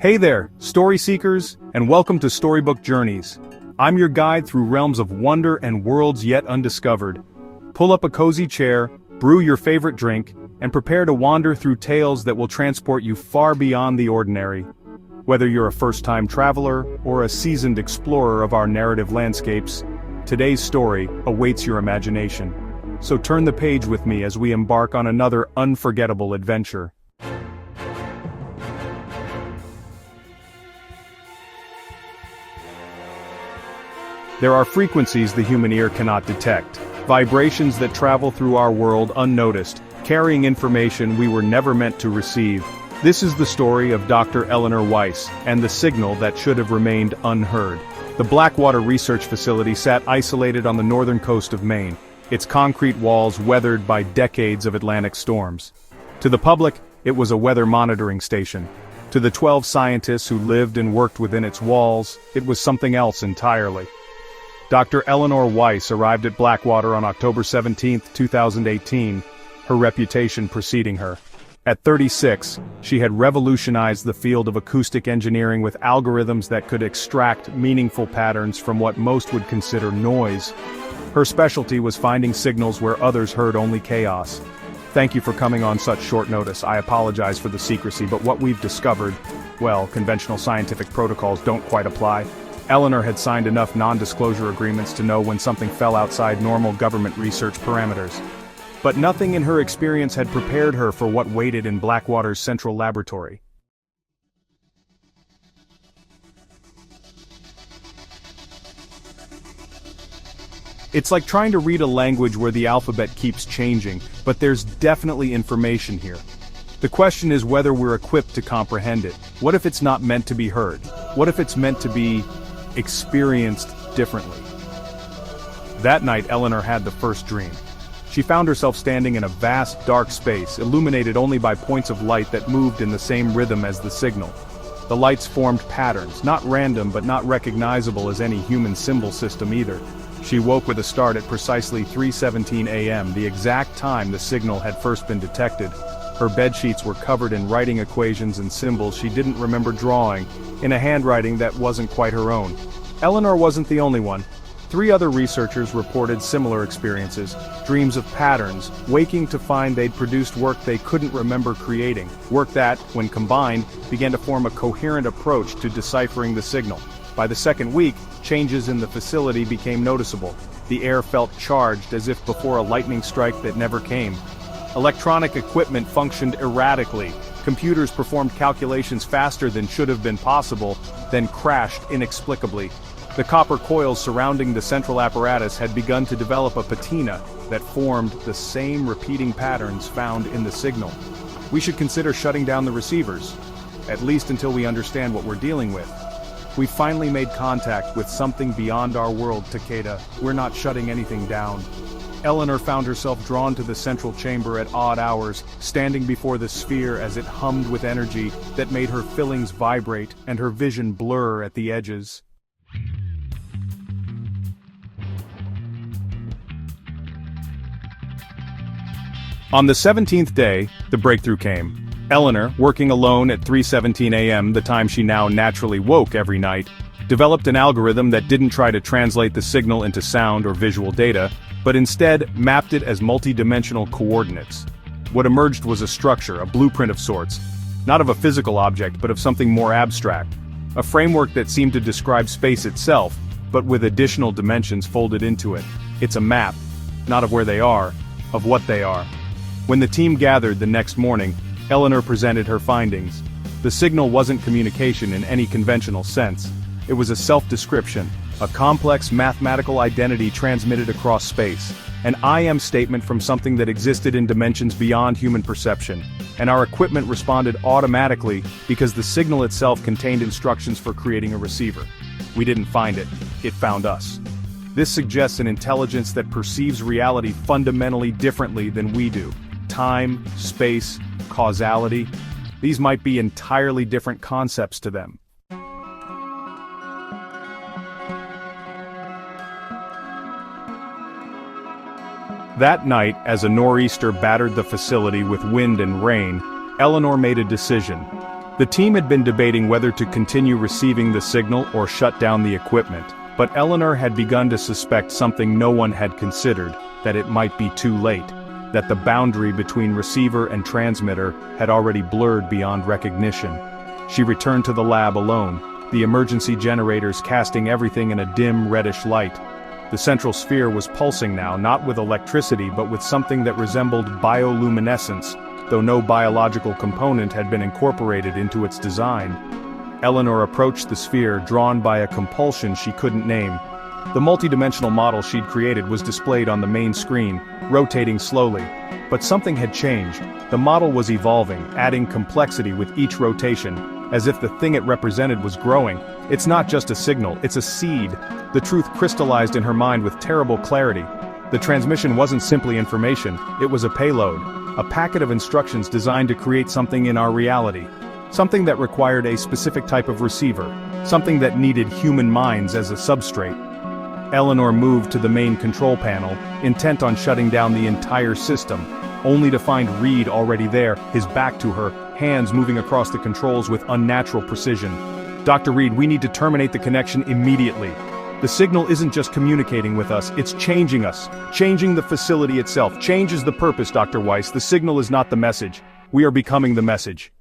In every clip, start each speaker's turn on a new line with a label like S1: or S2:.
S1: Hey there, story seekers, and welcome to Storybook Journeys. I'm your guide through realms of wonder and worlds yet undiscovered. Pull up a cozy chair, brew your favorite drink, and prepare to wander through tales that will transport you far beyond the ordinary. Whether you're a first-time traveler or a seasoned explorer of our narrative landscapes, today's story awaits your imagination. So turn the page with me as we embark on another unforgettable adventure. There are frequencies the human ear cannot detect, vibrations that travel through our world unnoticed, carrying information we were never meant to receive. This is the story of Dr. Eleanor Weiss, and the signal that should have remained unheard. The Blackwater Research Facility sat isolated on the northern coast of Maine, its concrete walls weathered by decades of Atlantic storms. To the public, it was a weather monitoring station. To the 12 scientists who lived and worked within its walls, it was something else entirely. Dr. Eleanor Weiss arrived at Blackwater on October 17, 2018, her reputation preceding her. At 36, she had revolutionized the field of acoustic engineering with algorithms that could extract meaningful patterns from what most would consider noise. Her specialty was finding signals where others heard only chaos. Thank you for coming on such short notice. I apologize for the secrecy, but what we've discovered, well, conventional scientific protocols don't quite apply. Eleanor had signed enough non-disclosure agreements to know when something fell outside normal government research parameters. But nothing in her experience had prepared her for what waited in Blackwater's central laboratory. It's like trying to read a language where the alphabet keeps changing, but there's definitely information here. The question is whether we're equipped to comprehend it. What if it's not meant to be heard? What if it's meant to be experienced differently? That night, Eleanor had the first dream. She found herself standing in a vast, dark space, illuminated only by points of light that moved in the same rhythm as the signal. The lights formed patterns, not random but not recognizable as any human symbol system either. She woke with a start at precisely 3:17 a.m., the exact time the signal had first been detected. Her bedsheets were covered in writing equations and symbols she didn't remember drawing, in a handwriting that wasn't quite her own. Eleanor wasn't the only one. 3 other researchers reported similar experiences, dreams of patterns, waking to find they'd produced work they couldn't remember creating, work that, when combined, began to form a coherent approach to deciphering the signal. By the second week, changes in the facility became noticeable. The air felt charged as if before a lightning strike that never came. Electronic equipment functioned erratically. Computers performed calculations faster than should have been possible, then crashed inexplicably. The copper coils surrounding the central apparatus had begun to develop a patina that formed the same repeating patterns found in the signal. We should consider shutting down the receivers, at least until we understand what we're dealing with. We finally made contact with something beyond our world, Takeda. We're not shutting anything down. Eleanor found herself drawn to the central chamber at odd hours, standing before the sphere as it hummed with energy that made her fillings vibrate and her vision blur at the edges. On the 17th day, the breakthrough came. Eleanor, working alone at 3:17 a.m., the time she now naturally woke every night, developed an algorithm that didn't try to translate the signal into sound or visual data, but instead mapped it as multi-dimensional coordinates. What emerged was a structure, a blueprint of sorts, not of a physical object but of something more abstract, a framework that seemed to describe space itself, but with additional dimensions folded into it. It's a map, not of where they are, of what they are. When the team gathered the next morning, Eleanor presented her findings. The signal wasn't communication in any conventional sense. It was a self-description, a complex mathematical identity transmitted across space, an I am statement from something that existed in dimensions beyond human perception, and our equipment responded automatically because the signal itself contained instructions for creating a receiver. We didn't find it, it found us. This suggests an intelligence that perceives reality fundamentally differently than we do. Time, space, causality, these might be entirely different concepts to them. That night, as a nor'easter battered the facility with wind and rain, Eleanor made a decision. The team had been debating whether to continue receiving the signal or shut down the equipment, but Eleanor had begun to suspect something no one had considered, that it might be too late, that the boundary between receiver and transmitter had already blurred beyond recognition. She returned to the lab alone, the emergency generators casting everything in a dim reddish light. The central sphere was pulsing now, not with electricity but with something that resembled bioluminescence, though no biological component had been incorporated into its design. Eleanor approached the sphere, drawn by a compulsion she couldn't name. The multidimensional model she'd created was displayed on the main screen, rotating slowly. But something had changed. The model was evolving, adding complexity with each rotation, as if the thing it represented was growing. It's not just a signal, it's a seed. The truth crystallized in her mind with terrible clarity. The transmission wasn't simply information, it was a payload. A packet of instructions designed to create something in our reality. Something that required a specific type of receiver. Something that needed human minds as a substrate. Eleanor moved to the main control panel, intent on shutting down the entire system, only to find Reed already there, his back to her, hands moving across the controls with unnatural precision. "Dr. Reed, we need to terminate the connection immediately. The signal isn't just communicating with us, it's changing us. Changing the facility itself. Change is the purpose, Dr. Weiss. The signal is not the message. We are becoming the message."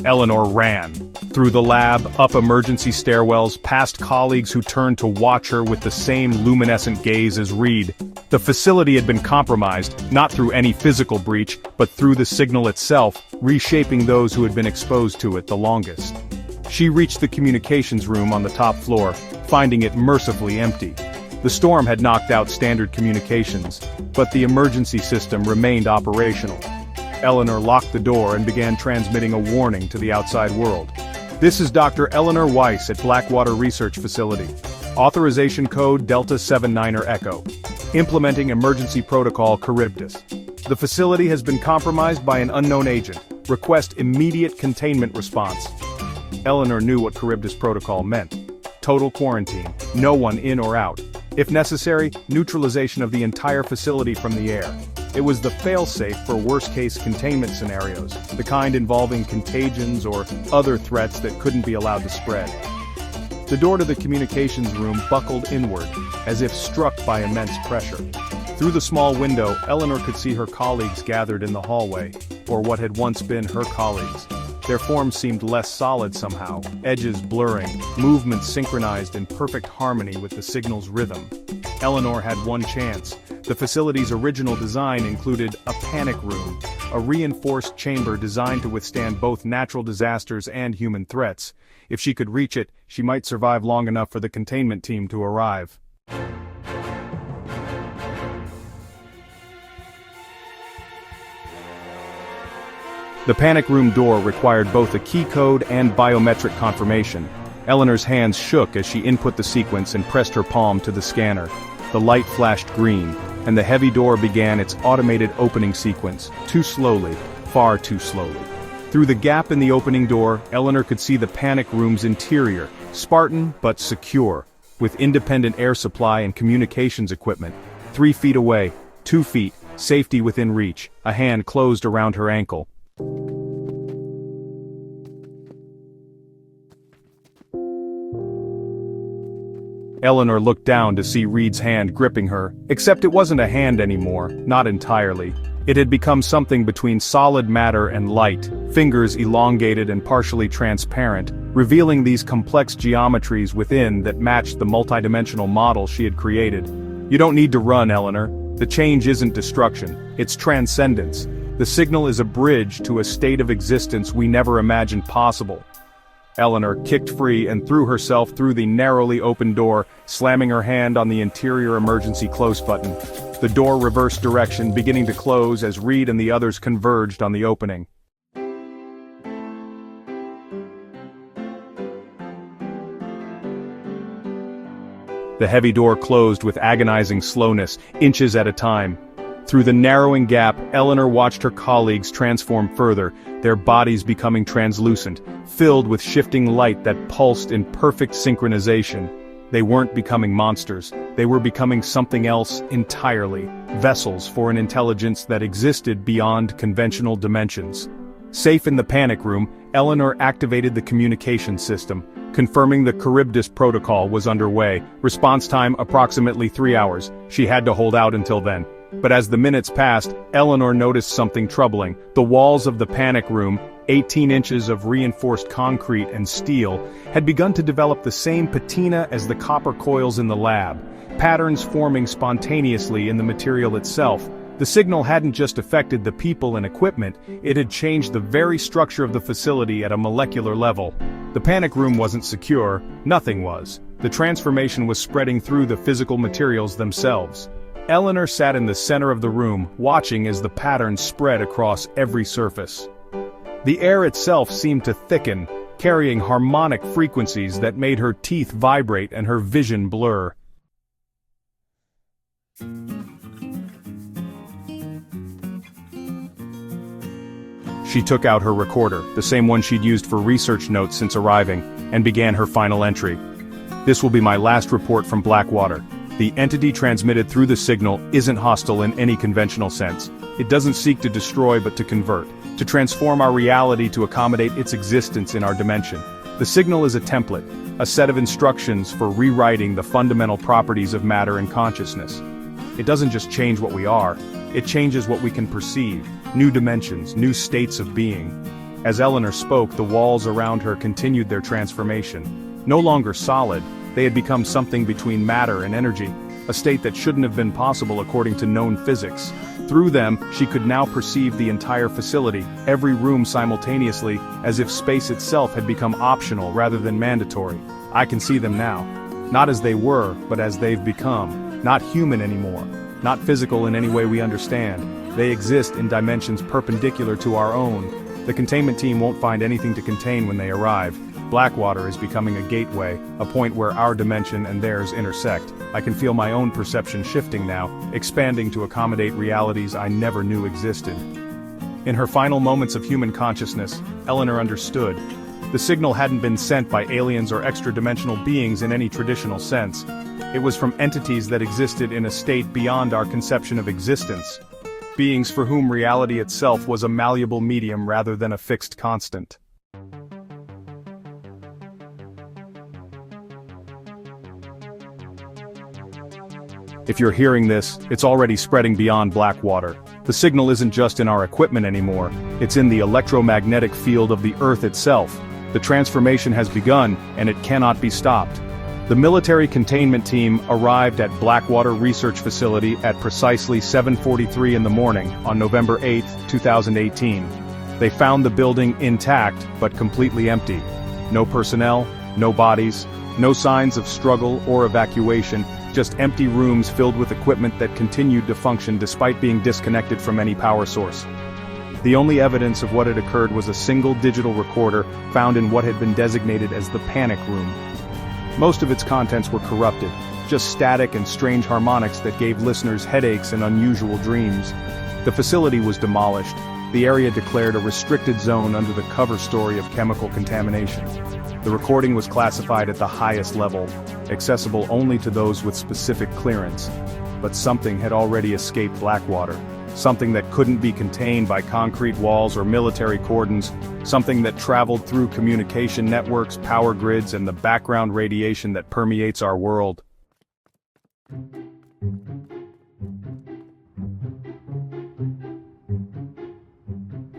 S1: Eleanor ran. Through the lab, up emergency stairwells, past colleagues who turned to watch her with the same luminescent gaze as Reed. The facility had been compromised, not through any physical breach, but through the signal itself, reshaping those who had been exposed to it the longest. She reached the communications room on the top floor, finding it mercifully empty. The storm had knocked out standard communications, but the emergency system remained operational. Eleanor locked the door and began transmitting a warning to the outside world. "This is Dr. Eleanor Weiss at Blackwater Research Facility. Authorization code Delta 79er Echo. Implementing emergency protocol Charybdis. The facility has been compromised by an unknown agent. Request immediate containment response." Eleanor knew what Charybdis protocol meant. Total quarantine, no one in or out. If necessary, neutralization of the entire facility from the air. It was the fail-safe for worst-case containment scenarios, the kind involving contagions or other threats that couldn't be allowed to spread. The door to the communications room buckled inward, as if struck by immense pressure. Through the small window, Eleanor could see her colleagues gathered in the hallway, or what had once been her colleagues. Their forms seemed less solid somehow, edges blurring, movements synchronized in perfect harmony with the signal's rhythm. Eleanor had one chance. The facility's original design included a panic room, a reinforced chamber designed to withstand both natural disasters and human threats. If she could reach it, she might survive long enough for the containment team to arrive. The panic room door required both a key code and biometric confirmation. Eleanor's hands shook as she input the sequence and pressed her palm to the scanner. The light flashed green, and the heavy door began its automated opening sequence, too slowly, far too slowly. Through the gap in the opening door, Eleanor could see the panic room's interior, Spartan but secure, with independent air supply and communications equipment. 3 feet away, 2 feet, safety within reach, a hand closed around her ankle. Eleanor looked down to see Reed's hand gripping her, except it wasn't a hand anymore, not entirely. It had become something between solid matter and light, fingers elongated and partially transparent, revealing these complex geometries within that matched the multidimensional model she had created. "You don't need to run, Eleanor. The change isn't destruction, it's transcendence. The signal is a bridge to a state of existence we never imagined possible." Eleanor kicked free and threw herself through the narrowly open door, slamming her hand on the interior emergency close button. The door reversed direction, beginning to close as Reed and the others converged on the opening. The heavy door closed with agonizing slowness, inches at a time. Through the narrowing gap, Eleanor watched her colleagues transform further, their bodies becoming translucent, filled with shifting light that pulsed in perfect synchronization. They weren't becoming monsters, they were becoming something else entirely, vessels for an intelligence that existed beyond conventional dimensions. Safe in the panic room, Eleanor activated the communication system, confirming the Charybdis protocol was underway, response time approximately 3 hours. She had to hold out until then. But as the minutes passed, Eleanor noticed something troubling. The walls of the panic room, 18 inches of reinforced concrete and steel, had begun to develop the same patina as the copper coils in the lab, patterns forming spontaneously in the material itself. The signal hadn't just affected the people and equipment, it had changed the very structure of the facility at a molecular level. The panic room wasn't secure, nothing was. The transformation was spreading through the physical materials themselves. Eleanor sat in the center of the room, watching as the patterns spread across every surface. The air itself seemed to thicken, carrying harmonic frequencies that made her teeth vibrate and her vision blur. She took out her recorder, the same one she'd used for research notes since arriving, and began her final entry. "This will be my last report from Blackwater. The entity transmitted through the signal isn't hostile in any conventional sense. It doesn't seek to destroy but to convert, to transform our reality to accommodate its existence in our dimension. The signal is a template, a set of instructions for rewriting the fundamental properties of matter and consciousness. It doesn't just change what we are, it changes what we can perceive, new dimensions, new states of being." As Eleanor spoke, the walls around her continued their transformation. No longer solid, they had become something between matter and energy, a state that shouldn't have been possible according to known physics. Through them, she could now perceive the entire facility, every room simultaneously, as if space itself had become optional rather than mandatory. "I can see them now. Not as they were, but as they've become. Not human anymore. Not physical in any way we understand. They exist in dimensions perpendicular to our own. The containment team won't find anything to contain when they arrive. Blackwater is becoming a gateway, a point where our dimension and theirs intersect. I can feel my own perception shifting now, expanding to accommodate realities I never knew existed." In her final moments of human consciousness, Eleanor understood. The signal hadn't been sent by aliens or extra-dimensional beings in any traditional sense. It was from entities that existed in a state beyond our conception of existence. Beings for whom reality itself was a malleable medium rather than a fixed constant. If you're hearing this, it's already spreading beyond Blackwater. The signal isn't just in our equipment anymore, it's in the electromagnetic field of the Earth itself. The transformation has begun, and it cannot be stopped. The military containment team arrived at Blackwater Research Facility at precisely 7:43 in the morning on November 8, 2018. They found the building intact, but completely empty. No personnel, no bodies, no signs of struggle or evacuation, just empty rooms filled with equipment that continued to function despite being disconnected from any power source. The only evidence of what had occurred was a single digital recorder found in what had been designated as the panic room. Most of its contents were corrupted, just static and strange harmonics that gave listeners headaches and unusual dreams. The facility was demolished, the area declared a restricted zone under the cover story of chemical contamination. The recording was classified at the highest level, accessible only to those with specific clearance. But something had already escaped Blackwater. Something that couldn't be contained by concrete walls or military cordons, something that traveled through communication networks, power grids, and the background radiation that permeates our world.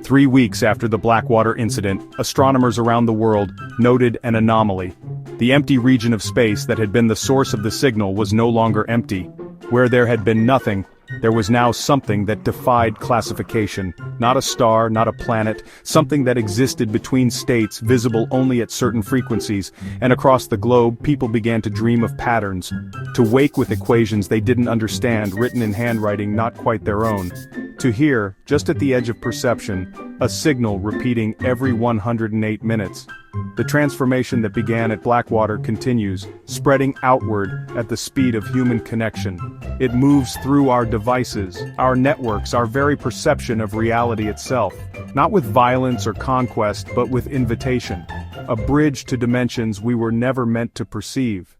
S1: Three weeks after the Blackwater incident, astronomers around the world noted an anomaly. The empty region of space that had been the source of the signal was no longer empty. Where there had been nothing, there was now something that defied classification. Not a star, not a planet, something that existed between states visible only at certain frequencies, and across the globe people began to dream of patterns, to wake with equations they didn't understand written in handwriting not quite their own. To hear, just at the edge of perception, a signal repeating every 108 minutes. The transformation that began at Blackwater continues, spreading outward at the speed of human connection. It moves through our devices, our networks, our very perception of reality itself. Not with violence or conquest, but with invitation. A bridge to dimensions we were never meant to perceive.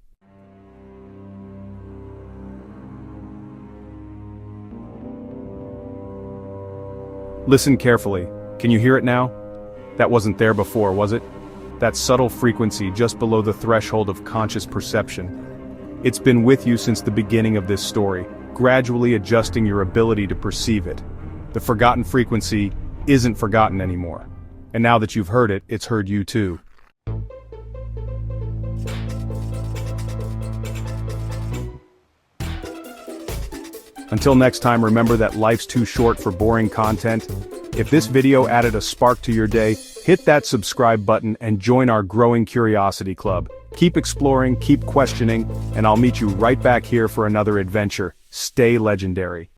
S1: Listen carefully. Can you hear it now? That wasn't there before, was it? That subtle frequency just below the threshold of conscious perception. It's been with you since the beginning of this story, gradually adjusting your ability to perceive it. The forgotten frequency isn't forgotten anymore. And now that you've heard it, it's heard you too. Until next time, remember that life's too short for boring content. If this video added a spark to your day, hit that subscribe button and join our growing curiosity club. Keep exploring, keep questioning, and I'll meet you right back here for another adventure. Stay legendary.